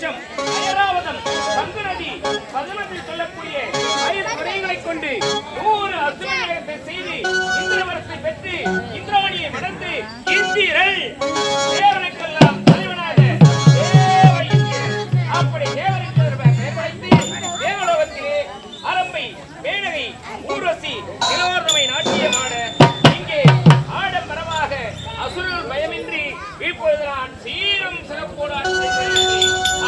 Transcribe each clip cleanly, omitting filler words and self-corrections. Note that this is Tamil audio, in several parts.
விருட்சம், ஐராவதம், பங்கு நதி, பதுமத்தில் சொல்லக்கூடிய 5 துறைகளைக் கொண்டு 100 அசுரத்தை செய்து இந்திரவரத்தை பெற்று இந்திராணியை மணந்து இந்திரன் தேவனுக்கெல்லாம் தலைவனாக அப்படி தேவனுக்கு பெயர்படைத்து தேவலோகத்திலே அரம்பை, மேனகை, ஊர்வசி, நிலவர்ணமை நாட்டியமான இங்கே ஆடம்பரமாக அசுரர்கள் பயமின்றி இப்பொழுது நான் சீரும் சிறப்போடு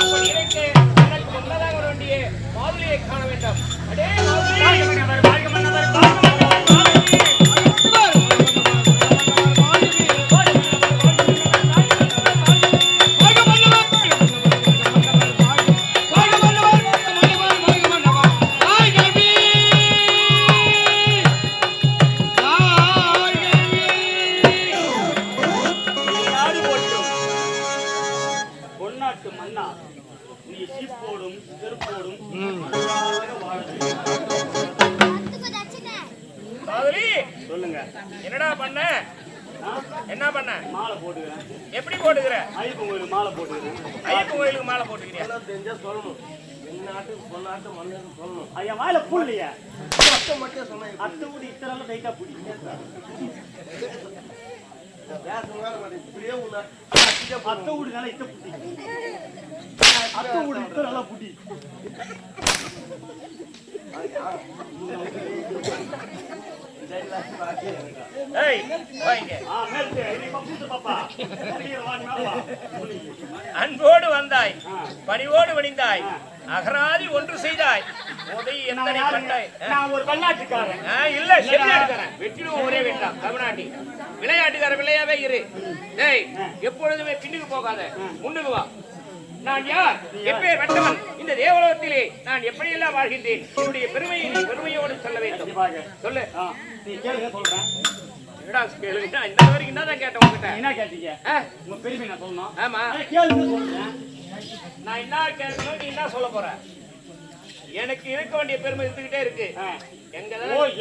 அப்படி இருக்க எனக்கு முன்னதாக வேண்டிய மாதுளையை காண வேண்டும். அடே என்னடா பண்ண? என்ன பண்ண? மாலை போட்டுக்கிறேன். எப்படி போட்டுக்கிற? ஐயப்பன் கோயிலுக்கு மாலை போட்டுக்கிறேன். ஐயப்பன் கோயிலுக்கு மாலை போட்டுக்கிறியா? தெரிஞ்சா சொல்லணும். நாட்டுக்கு பொன்னாட்டு மண்ணுக்கு சொல்லணும். ஐயா வாயில புள்ளியா? அத்தை மட்டும் சொன்னேன். அத்தை ஊடி இத்தனை டைட்டா புடி. இப்படியே உள்ள அத்தை ஊடி நல்லா இத்த புடி. அத்தை ஊடி இத்த நல்லா புடி. அன்போடு வந்தாய், பணிவோடு வணிந்தாய், அகராதி ஒன்று செய்தாய். நான் ஒரு பல்லாட்டுக்காரன் இல்ல, செவிலாட்டுக்காரன். வெற்றிலும் ஒரே வேண்டாம். தமிழ்நாட்டி விளையாட்டுக்கார விளையாவே இரு. டேய், எப்பொழுதுமே பின்னுக்கு போகாத, முன்னுக்கு வா. நான் யார்? எப்பேர் வெட்டவன்? இந்த தேவலோகத்திலே நான் எப்படியெல்லாம் வாழ்கின்றேன்? என்னுடைய பெருமையை நீ பெருமையோடு சொல்ல வேண்டும். சொல்லு. நீ கேளுங்க, சொல்றேன். என்னடா கேளுங்க? இந்த வரைக்கும் என்னதான் கேட்டேன் உங்ககிட்ட. என்ன கேட்டீங்க? உங்க பெருமை நான் சொல்லணும். ஆமா, கேளுங்க சொல்றேன். நான் என்ன கேட்கணும், நீ என்ன சொல்ல போற? எனக்கு இருக்க வேண்டிய பெருமை இருந்துகிட்டே இருக்கு.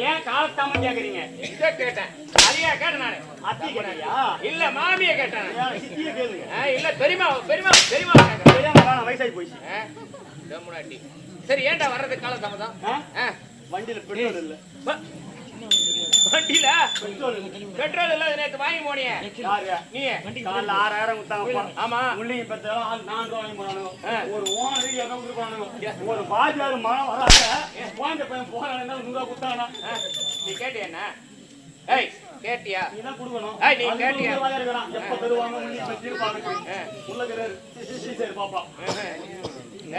ஏன் காலத்தாம கேக்குறீங்க? இத கேட்டேன். அதையா கேட்டேன் நானு. அத்தி கேட்டியா? இல்ல, மாமியை கேட்டேன். சித்தியை கேளுங்க. இல்ல, பெரியமா பெரியமா பெரியமா பெரியமா வயசாகி போயிடுச்சு. சரி, ஏன்டா வர்றது காலத்தாமதான்? வண்டியில பெட்ரோல் இல்ல. வண்டியில பெட்ரோல் இல்ல. நேற்று வாங்கி போனியே நீ. காலைல 6000 கொடுத்தாங்க. ஆமா, உள்ளிங்க பெற்றாலும் 4 ரூபாய் வாங்கி போனானுங்க. ஒரு ஓனர் 200 போனானுங்க. ஒரு பாஜாரு மனம் வராத வாங்க பையன் போறாங்க. 100 ரூபாய் கொடுத்தானா? நீ கேட்டியா? என்ன ஏய் கேட்டியா? நீ தான் கொடுக்கணும். நீ கேட்டியா? எப்ப தருவாங்க உள்ள பாப்பா.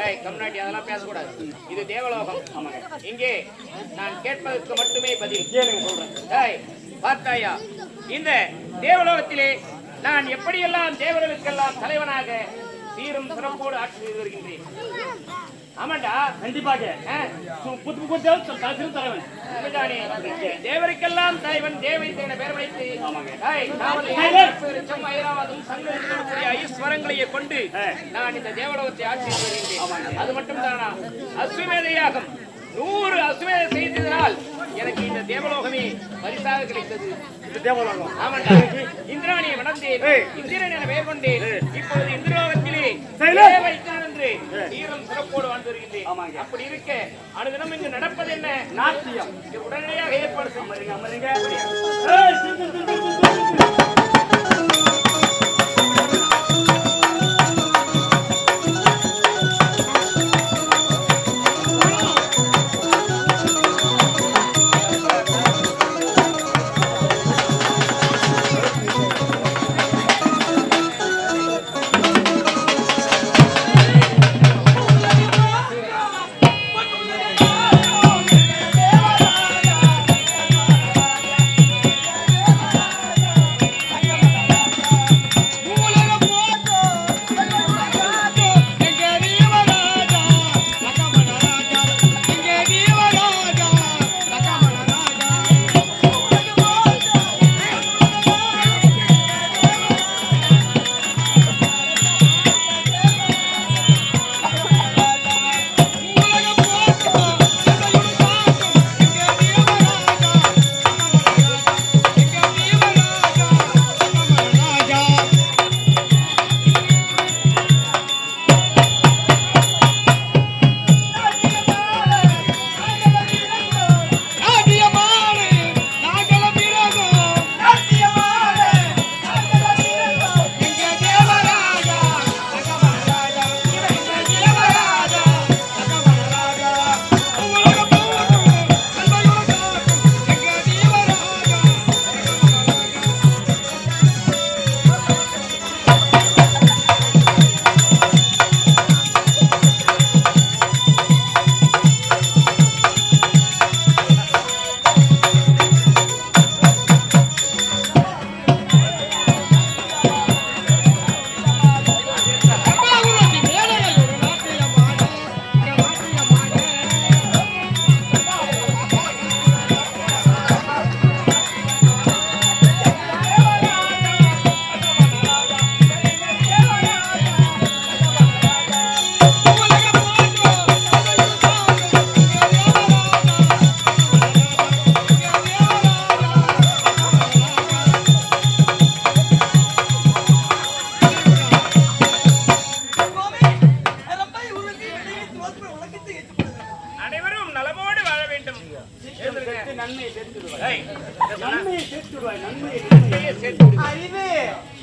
ஏய் கம்நாட்டி, அதெல்லாம் பேசக்கூடாது. இது தேவலோகம். இங்கே நான் கேட்பதற்கு மட்டுமே பதில். கேளுங்க, சொல்றேன். ஏய் பார்த்தாயா, இந்த தேவலோகத்திலே நான் எப்படியெல்லாம் தேவர்களுக்கெல்லாம் தலைவனாக சீரும் சிறப்போடு ஆட்சி செய்து வருகின்றேன். ஆமாண்டா, கண்டிப்பாக தலைவன். தேவருக்கெல்லாம் தலைவன், தேவை பெயர் வைத்து ஐஸ்வரங்களையே கொண்டு நான் இந்த தேவலோகத்தை ஆட்சி செய்து வருகின்றேன். அது மட்டும் தானா, அஸ்வமேதையாகும் 100 அஸ்வமேதை செய்ததால் எனக்கு இந்த தேவலோகமே பரிசாக கிடைத்தது. தேவலோகம். ஆமாண்டா, இந்திராணியை வணந்தேன், இந்திரன் என பெயர் கொண்டேன். இப்பொழுது இந்திரலோகத்திலே என்று ஈரம் சிறப்போடு வாழ்ந்து வருகின்றேன். அப்படி இருக்க அனுதினம் இங்கு நடப்பது என்ன? நாட்டியம். உடனடியாக ஏற்பாடு செய்யுங்க. நன்மையை சேர்த்து விடுவாய். ஏய், என்ன சொன்ன? நன்மையை சேர்த்து விடுவாய். நன்மையை நன்மையை சேர்த்து விடு. அறிவு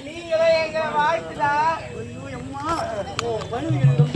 நீங்களே எங்க வாழ்த்துடா. ஐயோ அம்மா ஓ பணிவு